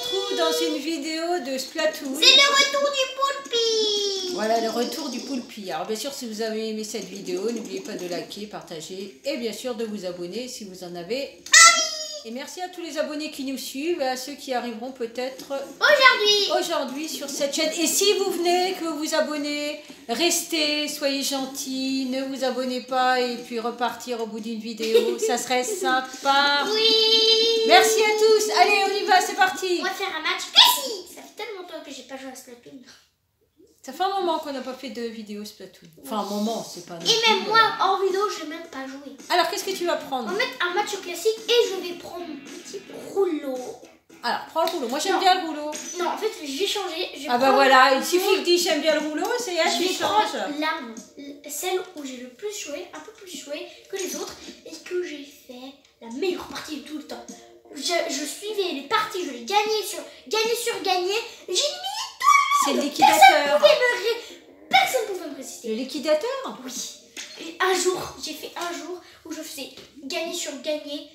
retrouve dans une vidéo de Splatoon. C'est le retour du Poulpi. Voilà, le retour du Poulpi. Alors bien sûr, si vous avez aimé cette vidéo, n'oubliez pas de liker, partager et bien sûr de vous abonner si vous en avez. Et merci à tous les abonnés qui nous suivent et à ceux qui arriveront peut-être aujourd'hui sur cette chaîne. Et si vous venez, que vous vous abonnez, restez, soyez gentils, ne vous abonnez pas et puis repartir au bout d'une vidéo, ça serait sympa. Oui. Merci à tous. Allez, on y va, c'est parti. On va faire un match précis. Ça fait tellement longtemps que j'ai pas joué à Splatoon. Ça fait un moment qu'on n'a pas fait de vidéo Splatoon. Enfin, un moment, c'est pas... Et même moi, en vidéo, je n'ai même pas joué. Alors, qu'est-ce que tu vas prendre? On va mettre un match classique et je vais prendre mon petit rouleau. Alors, prends le rouleau. Moi, j'aime bien le rouleau. Non, en fait, j'ai changé. Ah bah voilà, il suffit que dis j'aime bien le rouleau, c'est là je tu vais prendre changes. l'arme, celle où j'ai le plus joué, un peu plus joué que les autres, et que j'ai fait la meilleure partie de tout le temps. Je suivais les parties, je les gagnais sur gagné. J'ai éliminé tout le monde. C'est le liquidateur. Personne pouvait me résister. Le liquidateur? Oui. Et un jour, j'ai fait un jour où je faisais gagner sur gagner.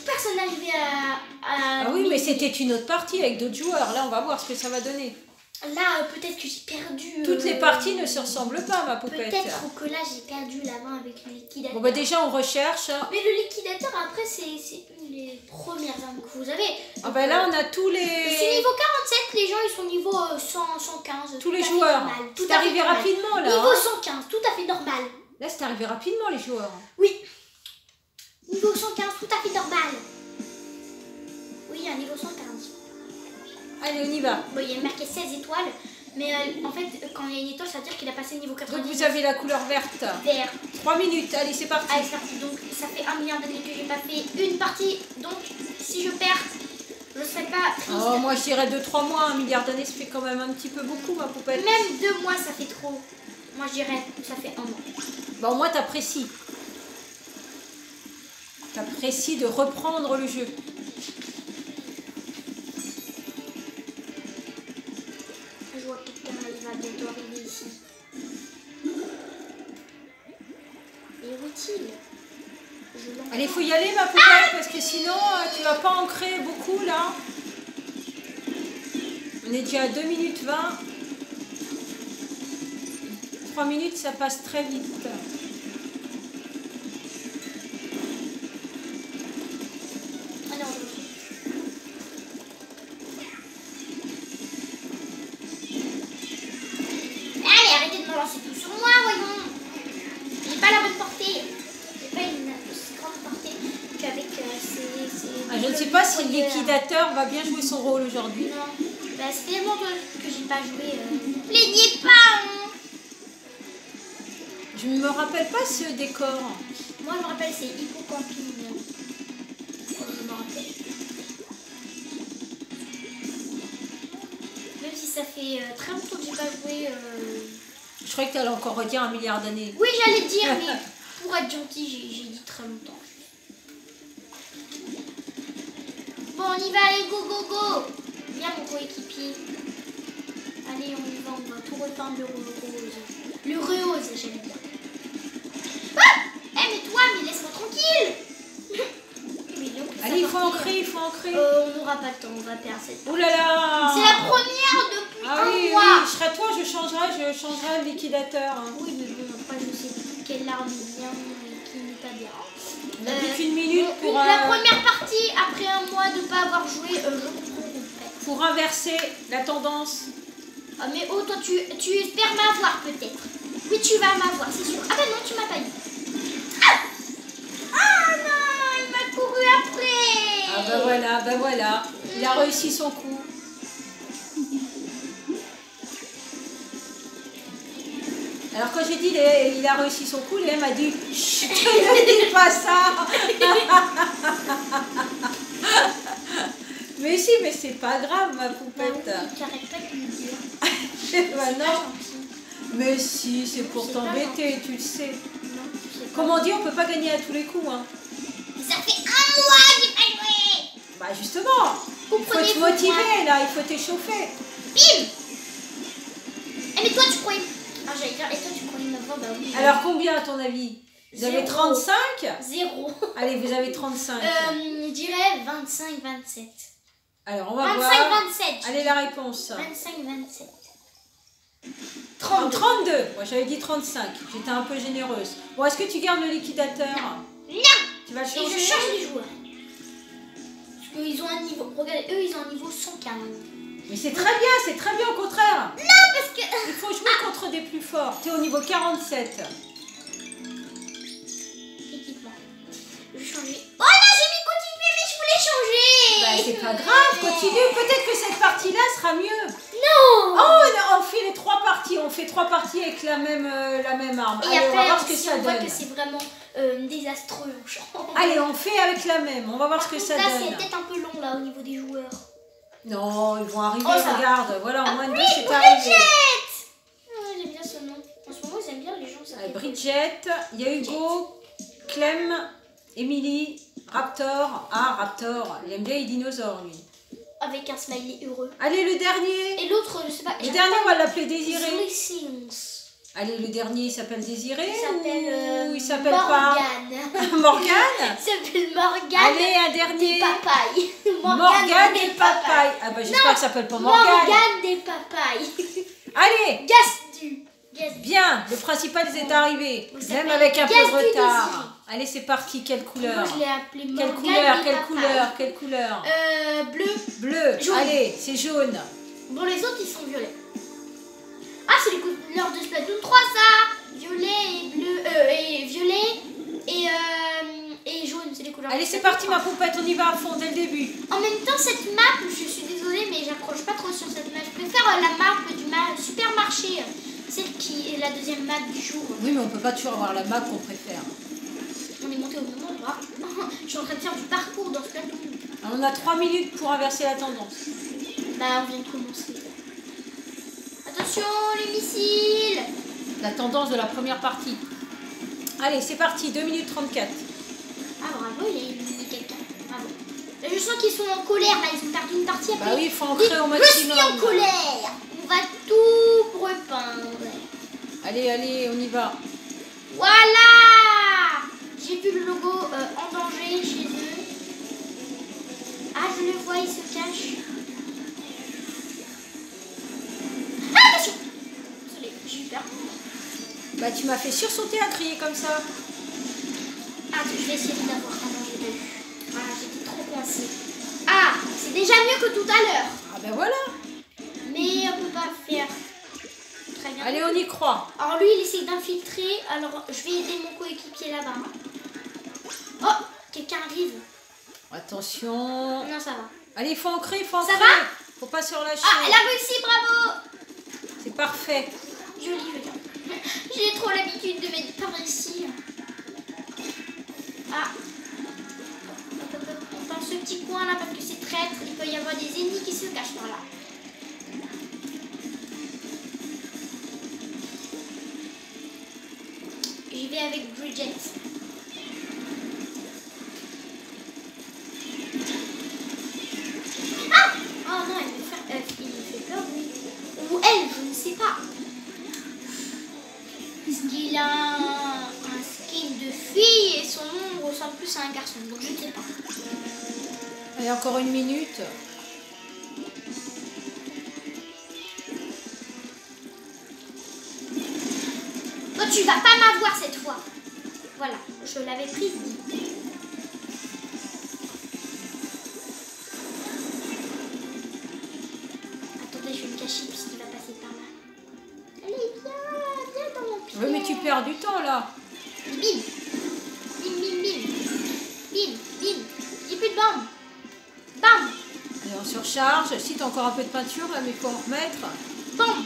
Personne n'arrivait à Ah oui, mais c'était une autre partie avec d'autres joueurs. Là, on va voir ce que ça va donner. Là, peut-être que j'ai perdu... Toutes les parties ne se ressemble pas, ma poupette. Peut-être que là, j'ai perdu la main avec le liquidateur. Bon, bah déjà, on recherche. Mais le liquidateur, après, c'est une des premières armes que vous avez. Ah bah là, on a tous les... C'est niveau 47, les gens, ils sont niveau 100, 115. Tous les joueurs. C'est arrivé rapidement, là. Niveau 115, tout à fait normal. Là, c'est arrivé rapidement, les joueurs. Oui. Niveau 115, tout à fait normal. Oui, un niveau 115. Allez, on y va. Bon, il y a marqué 16 étoiles, mais en fait, quand il y a une étoile, ça veut dire qu'il a passé le niveau 90. Donc, vous avez la couleur verte. Vert. 3 minutes, allez, c'est parti. Allez, c'est parti. Donc, ça fait 1 milliard d'années que j'ai pas fait une partie. Donc, si je perds, je serai pas triste. Oh, moi, je dirais 2-3 mois. 1 milliard d'années, ça fait quand même un petit peu beaucoup, ma poupette. Même 2 mois, ça fait trop. Moi, je dirais, ça fait 1 mois. Bah, au moins, t'apprécies. T'apprécies de reprendre le jeu. Je vois quelqu'un, il va bientôt arriver ici. Et où est-il? Allez, il faut y aller, ma poupette, parce que sinon, tu vas pas ancrer beaucoup, là. On est déjà à 2 minutes 20. 3 minutes, ça passe très vite. Allez, arrêtez de me lancer tout sur moi, voyons. J'ai pas la bonne portée. J'ai pas une aussi grande portée qu'avec ces... Je ne sais pas si le liquidateur va bien jouer son rôle aujourd'hui. Non, bah, c'est tellement que j'ai pas joué. Ne plaignez pas, hein. Je ne me rappelle pas ce décor. Moi, je me rappelle, c'est Hippocamping. Je me rappelle. Même si ça fait très longtemps que j'ai pas joué. Je croyais que tu allais encore redire 1 milliard d'années. Oui, j'allais dire, mais pour être gentil, j'ai dit très longtemps. Bon, on y va, allez, go, go, go. Viens, mon coéquipier. Allez, on y va, on va tout repeindre le rose. Le rose, j'aime bien. Ah! Eh, mais toi, mais laisse-moi tranquille. Allez, il faut ancrer, il faut ancrer. On n'aura pas le temps, on va perdre cette. Ouh là là! C'est la première depuis ah, un oui, mois. Oui, je serais toi, je changerai le liquidateur. Hein. Oui, mais bon, après, je sais plus quelle arme est bien et qui n'est pas bien. On a plus qu'une minute pour... La première partie, après un mois de ne pas avoir joué, je comprends complètement. Pour inverser la tendance. Ah, mais oh, toi, tu espères m'avoir peut-être. Oui, tu vas m'avoir, c'est sûr. Ah, bah non, tu m'as pas eu. Ah non, il m'a couru après. Ah, bah voilà. Il a réussi son coup. Alors quand j'ai dit il a réussi son coup, Léa m'a dit chut, ne dis pas ça. Mais si, mais c'est pas grave, ma poupette. Bah oui, t'arrêtes pas de me dire. Bah non. Mais si, c'est pour t'embêter, tu le sais. Comme on dit, on peut pas gagner à tous les coups. Hein. Ça fait un mois que j'ai pas joué. Bah justement, il faut te motiver là, il faut t'échauffer. Bim. Eh mais toi tu croyais... Ah j'allais dire, et toi tu croyais m'avoir, bah oui. Alors combien à ton avis? Vous avez 35? 0. Allez, vous avez 35. Je dirais 25, 27. Alors, on va 25, voir. 27. Allez, la réponse. 25, 27. 32. 32. Moi, j'avais dit 35. J'étais un peu généreuse. Bon, est-ce que tu gardes le liquidateur? Non. Tu vas le Et changer? je change les joueurs. Parce qu'ils ont un niveau. Regardez, eux, ils ont un niveau 115. Mais c'est très bien, au contraire. Non, parce que. Il faut jouer contre des plus forts. Tu es au niveau 47. Équipement. Je vais changer. Oh là, j'ai mis continuer, mais je voulais changer. Bah, c'est pas grave, continue. Peut-être que cette partie-là sera mieux. Non. Oh, on fait les 3 parties. On fait 3 parties avec la même arme. Et Allez, on va après, voir ce que si ça on voit donne. que c'est vraiment désastreux, on change. Allez, on fait avec la même. On va voir Par ce que contre, ça là, c'est donne. peut-être un peu long, là, au niveau des joueurs. Non, ils vont arriver, Oh, ça va. regarde. Voilà, en moins de 2, c'est Bridget. arrivé. J'aime bien ce nom. En ce moment, ils aiment bien les gens. Ça fait Bridget, il y a Hugo, Clem, Emily, Raptor. Ah, Raptor, il aime bien les dinosaures, lui. avec un smiley heureux. Allez, le dernier. Et l'autre, je sais pas. Le dernier, on va l'appeler Désiré. Blessings. Allez, le dernier, il s'appelle Désiré Il s'appelle ou il s'appelle pas Morgane. Morgane. Il s'appelle Morgane. Allez, un dernier. Des papayes. Morgane des papayes. Ah bah j'espère que ça s'appelle pas Morgane. Morgane des papayes. Allez. Gastu. Bien, le principal est arrivé. Vous Même s'appelle avec un peu de Gastu retard. Désiré. Allez, c'est parti. Quelle couleur? Moi, je l'ai appelé Quelle Morgane couleur? des Quelle papayes. couleur? Quelle couleur? Bleu. Bleu. Jaune. Allez, c'est jaune. Bon, les autres, ils sont violets. Ah, c'est les couleurs de Splatoon 3, ça. Violet et bleu. Et violet et jaune, c'est les couleurs. Allez, de c'est Splatoon parti, 3. ma poupette. On y va à fond dès le début. En même temps, cette map, je suis désolée, mais j'accroche pas trop sur cette map. Je préfère la map du supermarché, celle qui est la deuxième map du jour. Oui, mais on peut pas toujours avoir la map qu'on préfère. On est monté au même endroit. Je suis en train de faire du parcours dans Splatoon. Alors, on a 3 minutes pour inverser la tendance. Bah, on vient de commencer. Attention, les missiles. La tendance de la première partie. Allez, c'est parti. 2 minutes 34. Ah, bravo, il a éliminé quelqu'un. Bravo. Là, je sens qu'ils sont en colère, là. Ils ont perdu une partie après. Bah oui, il faut ancrer au Je maximum. suis en colère. On va tout repeindre. Allez, allez, on y va. Voilà. J'ai vu le logo en danger chez eux. Ah, je le vois, il se cache. Ah, attention. Désolée, j'ai eu peur. Bah, tu m'as fait sursauter à crier comme ça. Ah, je vais essayer d'avoir un danger de vue. Ah, j'étais trop coincée. Ah, c'est déjà mieux que tout à l'heure. Ah, ben voilà. Mais on peut pas le faire très bien. Allez, on y croit. Alors lui, il essaie d'infiltrer. Alors, je vais aider mon coéquipier là-bas. Oh, quelqu'un arrive. Attention. Non, ça va. Allez, il faut ancrer, il faut ancrer. Ça va? Faut pas se relâcher. Ah, elle a réussi, bravo. C'est parfait. Joli, je veux dire. J'ai trop l'habitude de mettre par ici. Ah. Hop, hop, hop. On prend ce petit coin là parce que c'est traître. Il peut y avoir des ennemis qui se cachent par là. J'y vais avec Bridget. Ah! Oh non, il me fait peur, lui. Ou elle, je ne sais pas. Est-ce qu'il a un skin de fille et son nom ressemble plus à un garçon? Donc je ne sais pas. Allez, encore 1 minute. Toi, tu vas pas m'avoir cette fois. Voilà, je l'avais prise. Attendez, je vais me cacher puisqu'il va passer par là. Allez, viens dans mon pied. Oui, mais tu perds du temps là. Bim, bim, bim, bim, bim, bim. J'ai plus de bombes. Bam, Allez, on surcharge. Si t'as encore un peu de peinture, là, mais il faut en remettre. bam,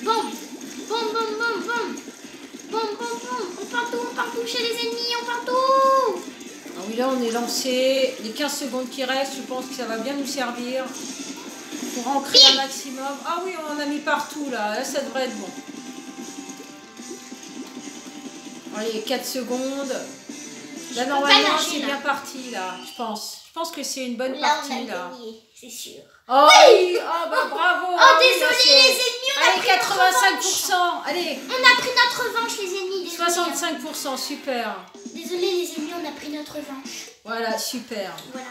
bam, bam, bam, bam, bam. Bam, bam, bam. On part tout chez les ennemis, on part tout. Ah oui, là, on est lancé. Les 15 secondes qui restent, je pense que ça va bien nous servir. Pour ancrer un maximum. Ah oui, on en a mis partout là. Là, ça devrait être bon. Allez, 4 secondes. Là, peux normalement, pas lâcher, c'est là. bien parti là, je pense. Je pense que c'est une bonne Là, partie on a là. gagné, c'est sûr. Oh oui, oh bah bravo. Oh, désolé les ennemis, on a Allez, pris notre 85%. Allez, On a pris notre revanche, les ennemis. Désolé. 65%, super. Désolé, les ennemis, on a pris notre revanche. Voilà, super. Voilà.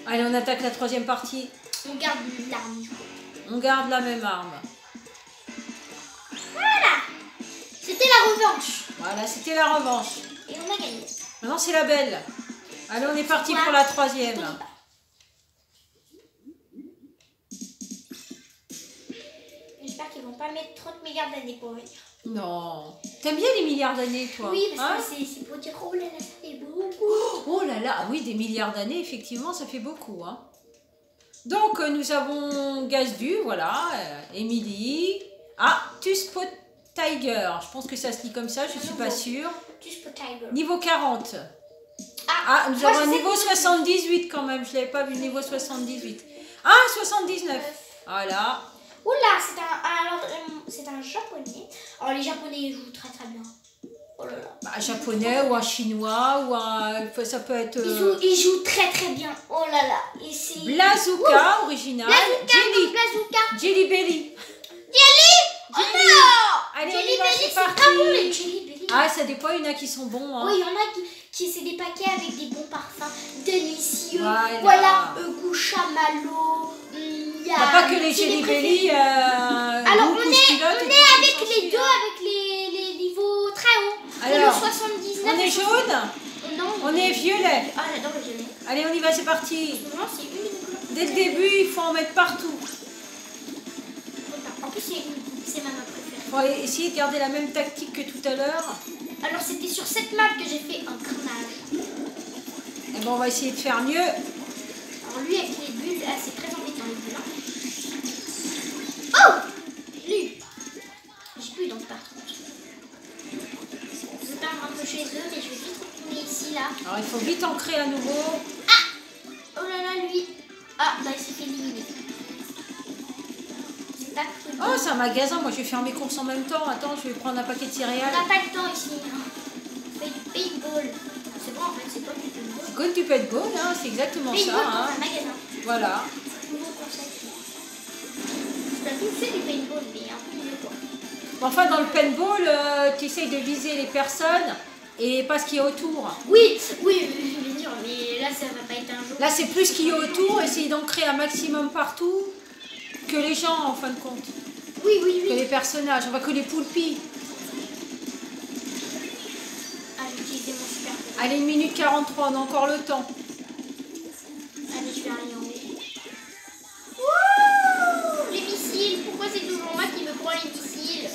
Allez, on attaque la troisième partie. On garde l'arme. On garde la même arme. Voilà. C'était la revanche. Voilà, c'était la revanche. Et on a gagné. Maintenant, c'est la belle. Allez, on est parti pour la troisième. J'espère qu'ils vont pas mettre 30 milliards d'années pour venir. Non. T'aimes bien les milliards d'années, toi? Oui, parce hein que c'est pour dire oh là là, ça fait beaucoup. Oh là là, ah oui, des milliards d'années, effectivement, ça fait beaucoup. Hein. Donc, nous avons Gazdu, voilà, Émilie. Ah, Tuspot Tiger. Je pense que ça se lit comme ça, je suis pas sûre. Tuspot Tiger. Niveau 40. Ah, nous avons un niveau 78 quand même, je l'avais pas vu, niveau 78. Ah, 79. Voilà. Oula, c'est un japonais. Alors les japonais ils jouent très très bien. Oh là là. Bah, un japonais ou un chinois ou un... Ça peut être... Ils jouent très très bien. Oh là là. Et c'est... Blazuka, original. Blazuka. Jelly Belly. Jelly. Oh non. Allez, Jelly on y va, Belly, c'est c'est parti. pas bon les Jelly Belly. Ah, ça dépend, il y en a qui sont bons. Hein. Oui, il y en a qui c'est des paquets avec des bons parfums délicieux. Voilà. Goût chamallow. T'as pas que les Jelly Belly. Alors on est avec les deux, avec les niveaux très hauts. Alors, le 79. on est jaune. Non. On est violet. Ah, j'adore le violet. Allez, on y va, c'est parti. Non, c'est une. Dès le début, il faut en mettre partout. En plus, c'est ma map préférée. On va essayer de garder la même tactique que tout à l'heure. Alors, c'était sur cette map que j'ai fait un carnage. Et bon, on va essayer de faire mieux. Alors, lui, avec les bulles, c'est très embêtant les bulles. Oh! Lui! J'ai plus donc par contre. Je vais perdre un peu chez eux, mais je vais vite retourner ici, là. Alors, il faut vite ancrer à nouveau. Ah! Oh là là, lui! Ah, bah, il s'est fait éliminer. C'est pas cool. Oh, c'est un magasin. Moi, je vais faire mes courses en même temps. Attends, je vais prendre un paquet de céréales. On n'a pas le temps ici. On fait du paintball. C'est bon, en fait, c'est pas du paintball. C'est comme du paintball, hein, c'est exactement ça. Paintball Hein. dans un magasin. Voilà. Nouveau concept. C'est du paintball, mais un peu mieux, quoi. Enfin, dans le paintball, tu essayes de viser les personnes et pas ce qu'il y a autour. Oui, bien sûr, mais là, ça va pas être un jeu. Là, c'est plus ce qu'il y a autour. Essayer d'ancrer un maximum partout que les gens, en fin de compte. Oui. Que les personnages. On va que les poulpis. Ah, j'ai utilisé mon super. Allez, 1 minute 43, on a encore le temps. Allez, je vais aller en haut. Wouh! Les missiles, pourquoi c'est toujours moi qui me prends les missiles?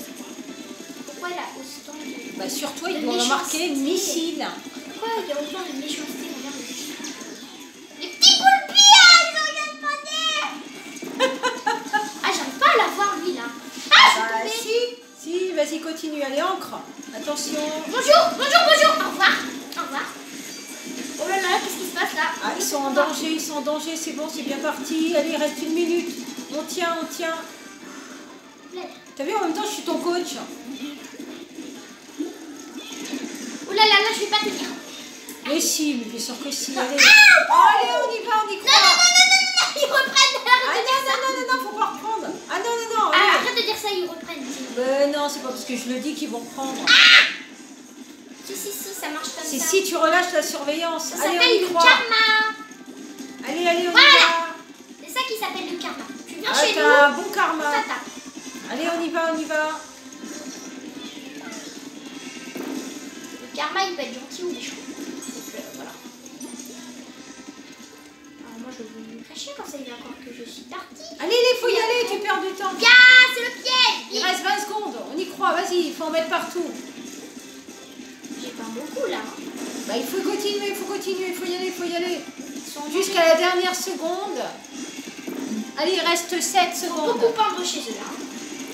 Pourquoi là, au stand de... Bah, sur toi, il doit marquer missile. Pourquoi il y a autant de méchanceté envers les missiles? Les petits poulpis, ils ont rien demandé. Ah, j'arrive pas à la voir, lui, là. Ah, je suis tombée. Si, vas-y, continue. Allez, ancre. Attention. Bonjour. Au revoir. Oh là là, qu'est-ce qui se passe là? Ah, ils sont en danger, c'est bon, c'est bien parti. Allez, il reste 1 minute. On tient. T'as vu, en même temps, je suis ton coach. Oh là là, je vais pas tenir. Mais si, mais bien sûr que si. Allez, Ah, allez, on y va, on y croit. Non, ils reprennent. Ah non, faut pas reprendre. Ah non, Ah, allez. arrête de dire ça, ils reprennent. Non, c'est pas parce que je le dis qu'ils vont reprendre. Si, ça marche comme C'est ça. si tu relâches la surveillance. Ça Allez, on s'appelle y le croit. karma. Allez, on y Voilà. va. C'est ça qui s'appelle le karma. Tu viens Ah, chez nous, t'as un bon on karma. t'attaque. Allez, on y va. Le karma, il peut être gentil ou méchant. Donc voilà. Alors moi, je vais me cacher quand ça, il va croire que je suis partie. Allez, il faut y aller, tu perds du temps. Ah, c'est le piège. Il reste 20 secondes, on y croit, vas-y, il faut en mettre partout. J'ai pas beaucoup là. Bah, il faut continuer, il faut y aller. Ils sont Jusqu'à la dernière seconde. Allez, il reste 7 secondes. beaucoup pendre chez eux là.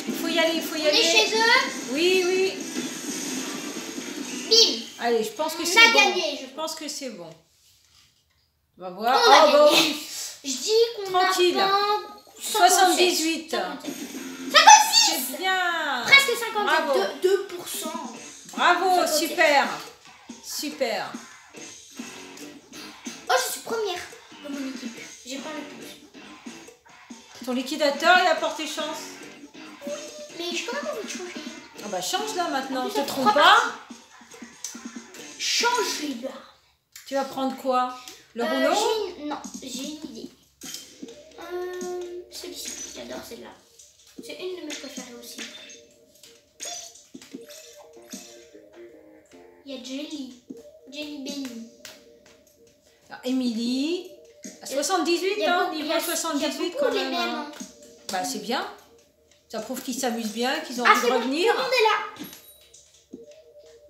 Il faut y aller, On est chez eux. Oui. Bim. Allez, je pense que On c'est a bon. gagné, Je pense que c'est bon. On va voir. On a bah gagné. oui. Je dis qu'on Tranquille. a 78. 56. C'est bien. Presque 57. Bravo. 2%. Bravo, 57. super. Oh, je suis première de mon équipe. J'ai pas le plus. Ton liquidateur, il a porté chance. Mais j'ai quand même envie de changer. Ah bah change là maintenant, En plus, te il y a trompe 3 pas. Changer là. Tu vas prendre quoi? Le rouleau? Non, j'ai une idée. Celui-ci, j'adore celle-là. C'est une de mes préférées aussi. Il y a Jelly Belly. Alors, Émilie, 78, hein, niveau 78 quand même. Hein. Bah c'est bien. Ça prouve qu'ils s'amusent bien, qu'ils ont envie de revenir. Tout le monde est là.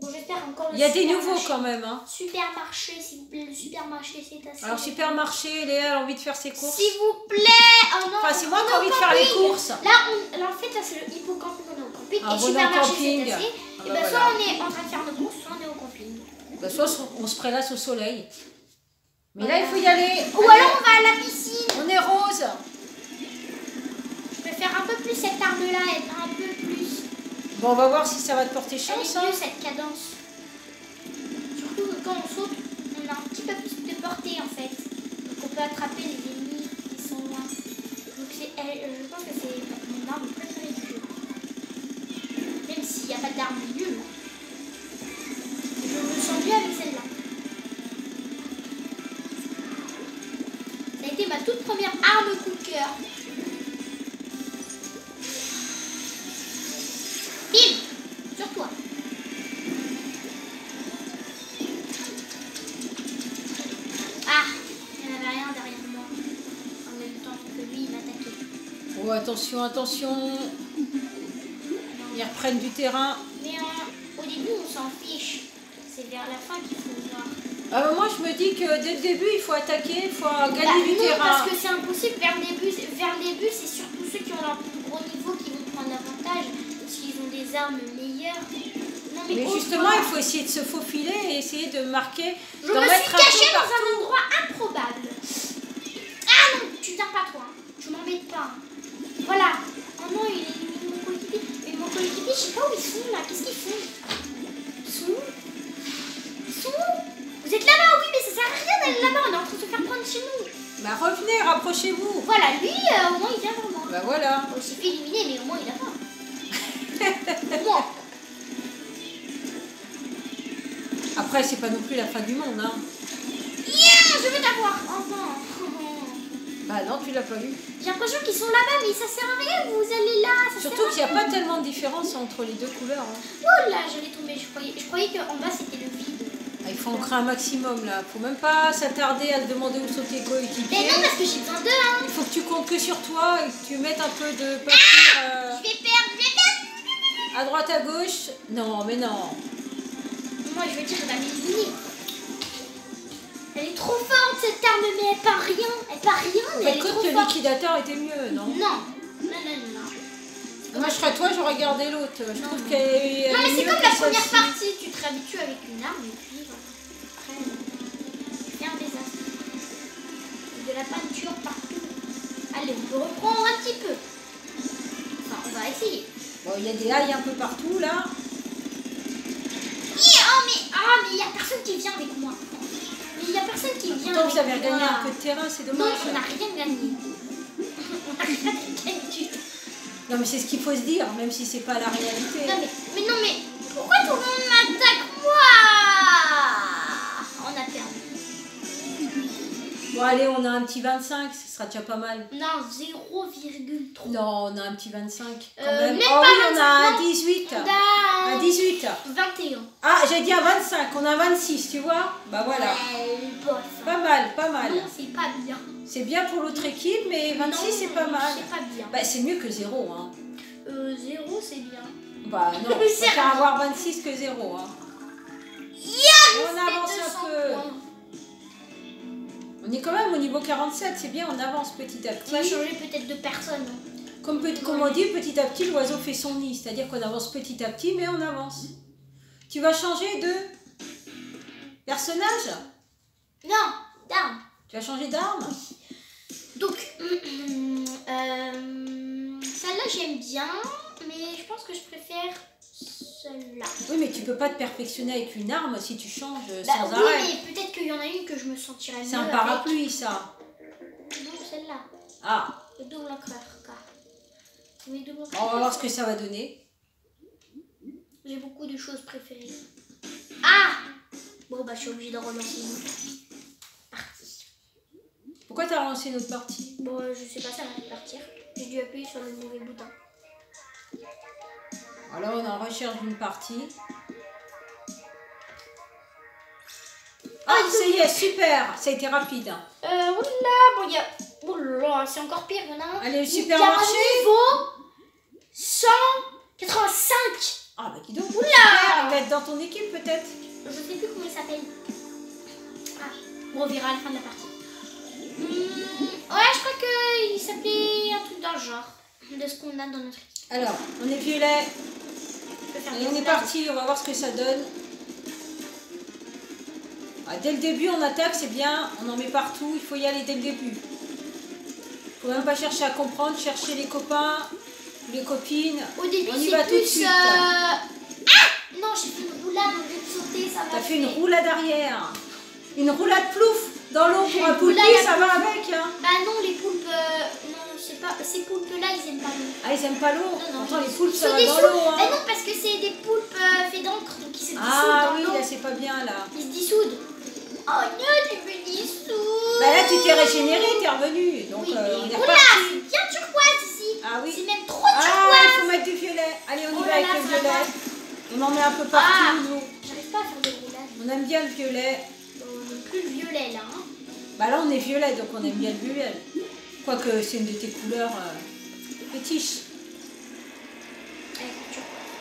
Bon, j'espère encore le Il y a des nouveaux quand même. Hein. Supermarché, s'il vous plaît, le supermarché, c'est assez... Alors, supermarché, Léa, elle a envie de faire ses courses. S'il vous plaît. Oh non, enfin, c'est moi qui ai envie de faire les courses. Là, en fait, là, c'est le hippocamping, on est au camping. Ah, et supermarché, camping. c'est assez. Ah, et bah, ben, voilà. soit on est en train de faire nos courses, soit on est au camping. Bah, soit on se prélasse au soleil. Mais voilà. là, il faut y aller. Ou allez. alors, on va à la piscine. On est rose. Je vais faire un peu plus cette arme-là, être un peu plus... Bon, on va voir si ça va te porter Elle chance. est mieux, cette cadence. Surtout que quand on saute, on a un petit peu plus de portée en fait. Donc on peut attraper les ennemis qui sont loin. Donc je pense que c'est mon arme préférée du jeu. Même s'il n'y a pas d'arme nulle. Je me sens mieux avec celle-là. Ça a été ma toute première arme coup de cœur. Bim! Sur toi. Ah, il n'y en avait rien derrière moi. En même temps que lui, il m'attaquait. Oh, attention, attention. Ils reprennent du terrain. Mais au début, on s'en fiche. C'est vers la fin qu'il faut voir. Ah, bah, moi, je me dis que dès le début, il faut attaquer, il faut gagner Bah, du non, terrain. parce que c'est impossible. Vers le début, c'est surtout ceux qui ont un plus gros niveau qui vont prendre l'avantage. Parce qu'ils ont des armes meilleures. Non, Mais justement, il faut essayer de se faufiler et essayer de marquer. Je me suis cachée dans un endroit improbable. Ah non, tu viens pas toi. Hein. Tu m'embêtes pas. Hein. Voilà. Oh non, il est éliminé mon coéquipier. Mais mon coéquipier, je sais pas où ils sont là. Qu'est-ce qu'ils font? Ils sont où? Ils sont où? Vous êtes là-bas? Oui, mais ça sert à rien d'aller là-bas. On est en train de se faire prendre chez nous. Bah revenez, rapprochez-vous. Voilà, lui, au moins il vient vers moi. Bah voilà. Bon, il s'est fait éliminer, mais au moins il a pas. Au moins. Après, c'est pas non plus la fin du monde, hein. Yeah, je veux t'avoir. Oh non. Bah non, tu l'as pas vu. J'ai l'impression qu'ils sont là-bas, mais ça sert à rien. Vous allez là. Ça Surtout sert à qu'il n'y a rien. pas tellement de différence entre les deux couleurs. Hein. Oh là, j'allais tomber. Je croyais qu'en bas c'était le vide. Ah, il faut en créer un maximum là. Faut même pas s'attarder à te demander où sont tes Mais coéquipiers. non, parce que j'ai besoin d'eux. Hein. Il faut que tu comptes que sur toi et que tu mettes un peu de peinture Je vais perdre. à droite à gauche. Non, mais non. Moi, je veux dire, elle va m'éliminer. Elle est trop forte cette arme, mais elle part rien. Elle part rien, mais elle est Écoute, trop le forte. liquidateur était mieux, non? Non. Non. Moi, je serais toi, j'aurais gardé l'autre. Je Non. trouve qu'elle est. Non, mais c'est mieux comme que la première celle-ci. partie. Tu te réhabitues avec une arme et puis voilà. Après, c'est un désastre. De la peinture partout. Allez, on peut reprendre un petit peu. Enfin, on va essayer. Bon, il y a des hailles un peu partout là. Mais il n'y a personne qui vient avec moi. Mais il n'y a personne qui vient Pourtant, avec vous avez moi. gagné un peu de terrain, c'est Non, dommage. on n'a rien gagné. On n'a rien gagné du tout. Non, mais c'est ce qu'il faut se dire, même si c'est pas la réalité. Non, mais pourquoi tout le monde m'attaque moi? On a perdu. Bon, allez, on a un petit 25, ce sera déjà pas mal. Non, 0,3. Non, on a un petit 25 quand Euh, même. même Oh pas oui, on 25, a un non. 18. On a Un 18. 21. Ah, j'ai dit un 25, on a 26, tu vois? Bah voilà. Ouais, le boss. Pas mal, pas mal. Non, c'est pas bien. C'est bien pour l'autre équipe, mais 26, Non, c'est pas mal. C'est pas bien. Bah, c'est mieux que 0, hein. 0, c'est bien. Bah non, je C'est préfère rien. avoir 26 que 0, hein. Yeah, On avance un peu. points. On est quand même au niveau 47, c'est bien, on avance petit à On va petit. changer peut-être de personne. Comme on dit, petit à petit, l'oiseau fait son nid. C'est-à-dire qu'on avance petit à petit, mais on avance. Tu vas changer de personnage? Non, d'arme. Tu vas changer d'arme? Donc, celle-là j'aime bien, mais je pense que je préfère celle-là. Oui, mais tu peux pas te perfectionner avec une arme si tu changes Bah, sans oui, arrêt. mais peut-être qu'il y en a une que je me sentirais mieux C'est un avec. parapluie, ça. Non, celle-là. Ah, Le double encreur. C'est mes doubles on va encreurs. voir ce que ça va donner. J'ai beaucoup de choses préférées. Ah! Bon, bah, je suis obligée de relancer une autre partie. Pourquoi t'as relancé notre partie? Bon, je sais pas, ça va partir. J'ai dû appuyer sur le mauvais bouton. Alors on est en recherche d'une partie. Ah, ça y est, super. Ça a été rapide. Hein. Oula, bon, il y a... Oula, c'est encore pire, il y en a un. Allez, le Il y a supermarché. un niveau 185. Ah bah dis donc, Oula. super, il va être dans ton équipe peut-être. Je sais plus comment il s'appelle. Ah, bon, on verra à la fin de la partie. Ouais, je crois qu'il s'appelait un truc dans le genre de ce qu'on a dans notre équipe. Alors, on est violet. Et on est parti, on va voir ce que ça donne. Ah, dès le début, on attaque, c'est bien. On en met partout, il faut y aller dès le début. Faut même pas chercher à comprendre, chercher les copains, les copines. Au début, on y va tout de suite. Ah non, j'ai fait une roulade au lieu de sauter, ça va. T'as fait une roulade arrière. Une roulade plouf dans l'eau pour un poulpe, ça va avec. Hein. Bah non, les poulpes, non, c'est pas, ces poulpes-là, ils aiment pas l'eau. Ah, ils aiment pas l'eau. Pourtant, les poulpes, ça va des dans l'eau. Hein. Bah non, parce que c'est des poulpes faits d'encre, donc ils se dissoudent ah dans l'eau. oui, là, c'est pas bien, là. Ils se dissoudent. Oh non, tu me dissous. Bah là, tu t'es régénéré, t'es revenu. Donc, oui, on est oula, reparti. c'est bien turquoise ici. Ah oui. C'est même trop Ah, turquoise. il faut mettre du violet. Allez, on y Oh va là avec là, le ça violet. va. On en met un peu partout, Ah. nous. J'arrive pas à faire des roulades. On aime bien le violet. On n'est plus le violet là. Hein. Bah là, on est violet, donc on aime bien le violet. Quoique, c'est une de tes couleurs fétiches. Allez, c'est turquoise.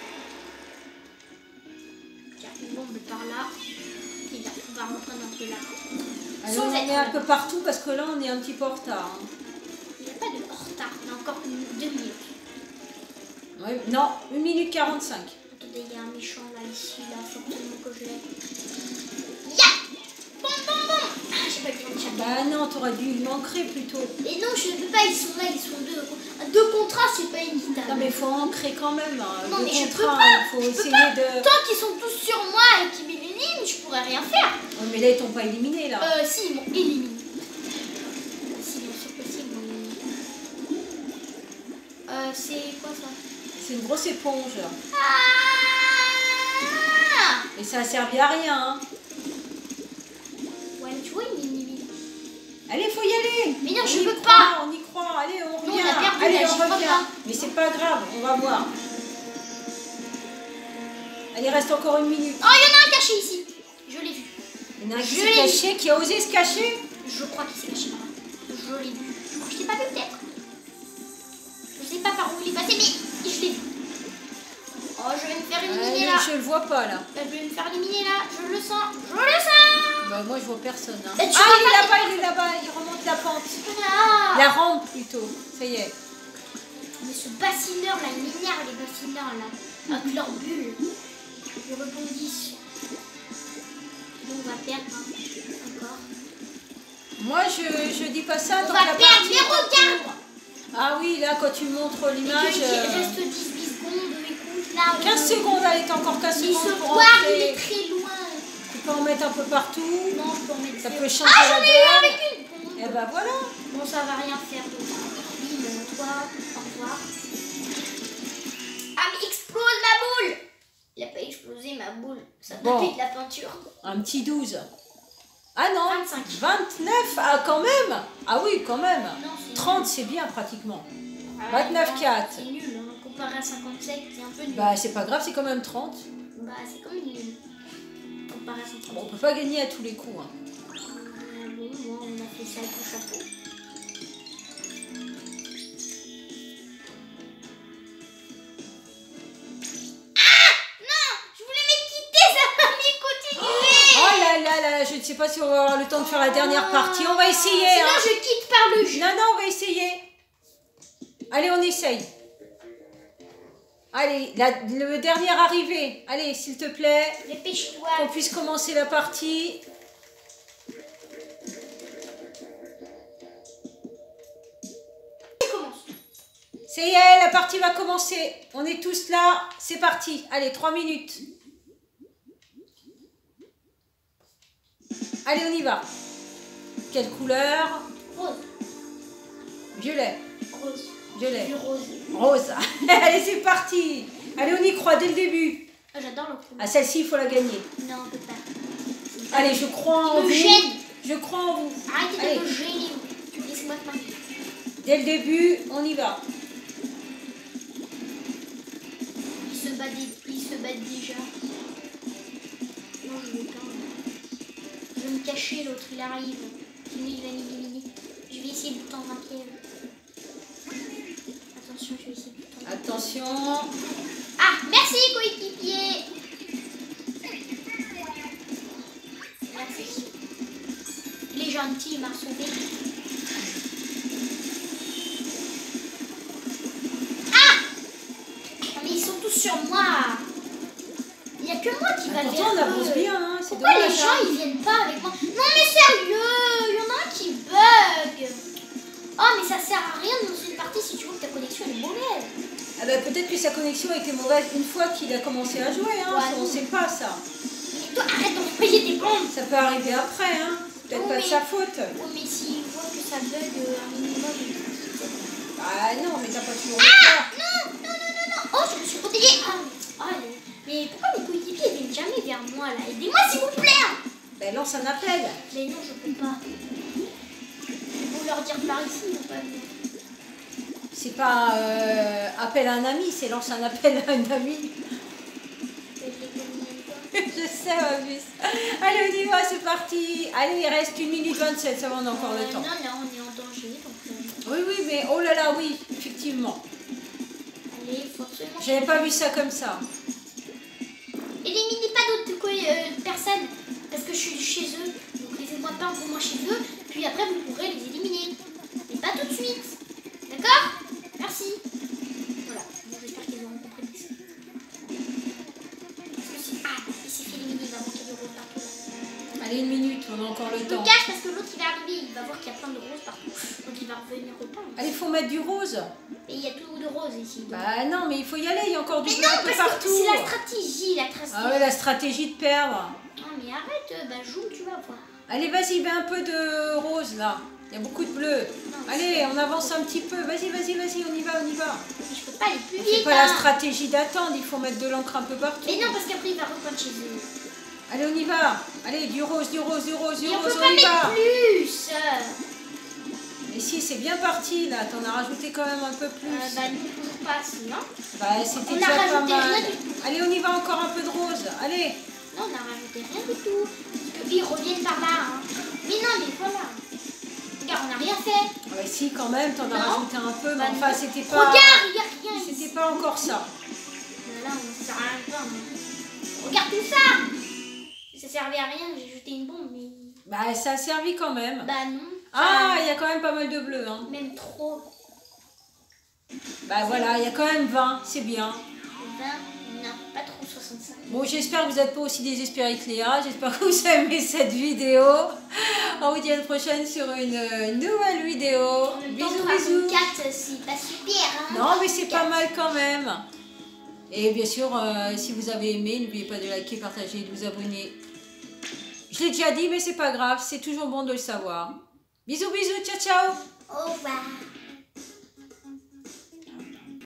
Tiens, une bombe par là. Et là, on va rentrer dans ce lac. Allez, on en met un peu partout parce que là, on est un petit peu en retard. Hein. Il n'y a pas de retard, on a encore 2 minutes. Ouais, non, 1 minute 45. Attendez, il y a un méchant là, ici, là, faut absolument que je l'aide. Ya! Bon, bon, bon! Ah, j'ai pas eu le temps de chercher. Bah non, t'aurais dû y manquer plutôt. Et non, je ne peux pas, ils sont là, ils sont deux. Deux contrats, c'est pas équitable. Non, mais il faut ancrer quand même. Non, deux mais je peux contrats, pas, il faut je peux essayer pas. de. Tant qu'ils sont tous sur moi et qu'ils m'éliminent, je pourrais rien faire. Oh, mais là, ils t'ont pas éliminé, là. Si, ils m'ont éliminé. Si, bien sûr que si, ils m'ont éliminé. C'est quoi ça? C'est une grosse éponge. Ah! Et ça a servi à rien. Hein. Ouais, mais tu vois, ils m'éliminent. Allez, faut y aller. Mais non, On je y peux croit, pas. On y croit. Allez, on Non, revient. on a perdu, Allez, là, on j'y crois revient. pas. Mais c'est pas grave, on va voir. Allez, reste encore 1 minute. Oh, il y en a un caché ici. Je l'ai vu. Il y en a un qui Je s'est l'ai caché, qui a osé se cacher. Je crois qu'il s'est caché par là. Je l'ai vu. Je crois que je t'ai pas vu peut-être. Je sais pas par où il est passé, mais je l'ai vu. Oh, je vais me faire éliminer là. Je le vois pas, là. Je vais me faire éliminer là. Je le sens. Je le sens. Bah, moi, je vois personne. Hein. Bah, Ah, tu vois il est là-bas, il est là-bas. Il remonte la pente. Ah. La rampe, plutôt. Ça y est. Mais ce bassineur là, il m'énerve les bassineurs là. Avec leurs bulles. Ils rebondissent. Donc on va perdre hein. Encore. Moi, je dis pas ça. On tant va que la perdre, partie mais est en regarde. cours. Ah oui, là, quand tu montres Et l'image... qu'il reste 18 secondes, écoute là. 15 secondes, allez, t'as encore 15 Il secondes se pour voit, il entrer. est très loin. Tu peux en mettre un peu partout. Non, je peux en mettre Ça zéro. peut changer Ah, la j'en ai eu donne. avec une bombe. Et bah voilà. Bon, ça va rien faire. Donc, oui, toi, au revoir. Ah, mais explose ma boule. Il a pas explosé ma boule. Ça Bon. tapait de la peinture. Un petit 12. Ah non, 25. 29. Ah quand même. Ah oui, quand même. Non, c'est 30, c'est bien pratiquement. Ah, 29,4. C'est nul, hein. Comparé à 57, c'est un peu nul. Bah c'est pas grave, c'est quand même 30. Bah, c'est comme nul. Comparé à 57. Bon, on peut pas gagner à tous les coups. Hein. Bon, moi, on a fait ça avec le chapeau. Oh là là là, je ne sais pas si on va avoir le temps de faire la dernière partie. On va essayer. Sinon, Hein. je quitte par le jeu. Non, non, on va essayer. Allez, on essaye. Allez, le dernier arrivé. Allez, s'il te plaît. Dépêche-toi. Qu'on puisse commencer la partie. Commence. Ça y est, la partie va commencer. On est tous là. C'est parti. Allez, 3 minutes. Allez, on y va. Quelle couleur? Rose. Violet. Rose. Violet. Du rose. Rose. Allez, c'est parti. Allez, on y croit dès le début. Ah, j'adore le rouge. Ah, celle-ci, il faut la gagner. Non, on peut pas. Allez, je crois en Il vous. me gêne. Je crois en vous. Arrêtez Allez. de me gêner. Dès le début, on y va. Ils se battent déjà. Non, je vais pas. Je vais me cacher, l'autre il arrive. Sinon il va m'éliminer. Je vais essayer de tendre un piège. Attention, je vais essayer de tendre. Attention. Ah, merci coéquipier. Merci. Il est gentil, il m'a sauvé. Sur moi. Il n'y a que moi qui va vers on avance bien, hein. C'est pourquoi dommage, les gens ils viennent pas avec moi? Non mais sérieux, il y en a un qui bug. Oh mais ça sert à rien de lancer une partie si tu vois que ta connexion est mauvaise. Ah bah, peut-être que sa connexion a été mauvaise une fois qu'il a commencé à jouer, hein. Ouais, On sait pas ça. Mais toi arrête d'envoyer des bombes. Ça peut arriver après, hein. Peut-être pas de sa faute. Oh mais s'il voit que ça bug un minimum. Ah non, mais t'as pas toujours Ah le temps. non. Oh je me suis protégée. Mais pourquoi mes coéquipiers ne viennent jamais vers moi là? Aidez-moi s'il vous plaît. Ben lance un appel. Mais non, je peux pas. Faut leur dire par ici, ils vont pas venir. C'est pas appel à un ami, c'est lance un appel à un ami. Je sais, ma puce. Allez, on y va, c'est parti. Allez, il reste 1 minute 27, ça va, on a encore le temps. Non, on est en danger. Donc, Oui, mais oh là là, oui, effectivement. allez, faut absolument. J'avais pas vu ça comme ça. Éliminez pas d'autres personnes parce que je suis chez eux. Donc laissez-moi pas pour moi chez eux. Puis après, vous pourrez les éliminer. Mais pas tout de suite. D'accord? Merci. Voilà. Bon, j'espère qu'ils auront compris. Il s'est fait éliminer. Il va manquer de roses partout. Allez, 1 minute, on a encore le Je temps. me cache parce que l'autre il va arriver. Il va voir qu'il y a plein de roses partout. Donc il va revenir au pain. Allez, faut mettre du rose. Et il y a tout de rose ici. Donc. Bah non, mais il faut y aller, il y a encore du Mais bleu non, un peu parce partout. que c'est la stratégie, Ah ouais, la stratégie de perdre. Non mais arrête, bah joue, tu vas voir. Allez, vas-y, mets un peu de rose là. Il y a beaucoup de bleu. Allez, on avance un petit peu. Vas-y, on y va. Mais je peux pas aller plus C'est vite. pas la stratégie d'attendre, il faut mettre de l'encre un peu partout. Mais non, parce qu'après il va reprendre chez eux. Allez, on y va. Allez, du rose, Mais on peut on pas y va. mettre plus. Mais si, c'est bien parti là. T'en as rajouté quand même un peu plus. Bah non, toujours pas assez, non? Bah, c'était On déjà a pas rajouté mal. rien du tout. Allez, on y va, encore un peu de rose. Allez. Non, on a rajouté rien du tout. Parce qu'ils reviennent par là. Hein. Mais non, mais voilà. Regarde, on n'a rien fait. Ouais, si, quand même, t'en as Non. rajouté un peu, mais Bah, enfin, non. c'était pas. Regarde, il n'y a rien ici. C'était pas encore ça. Là, on sert à rien. Regarde tout ça. Ça servait à rien, j'ai jeté une bombe, mais. Bah, ça a servi quand même. Bah non. Ah, il y a quand même pas mal de bleu, hein. Même trop. Bah voilà, il y a quand même 20, c'est bien. 20, non, pas trop 65. Bon, j'espère que vous n'êtes pas aussi désespérés que Léa. J'espère que vous avez aimé cette vidéo. On vous dit à la prochaine sur une nouvelle vidéo. En même temps, Bisous. 4, c'est pas super, hein. Non, mais c'est pas mal quand même. Et bien sûr, si vous avez aimé, n'oubliez pas de liker, partager et de vous abonner. Je l'ai déjà dit, mais c'est pas grave. C'est toujours bon de le savoir. Bisous, ciao, ciao. Au revoir.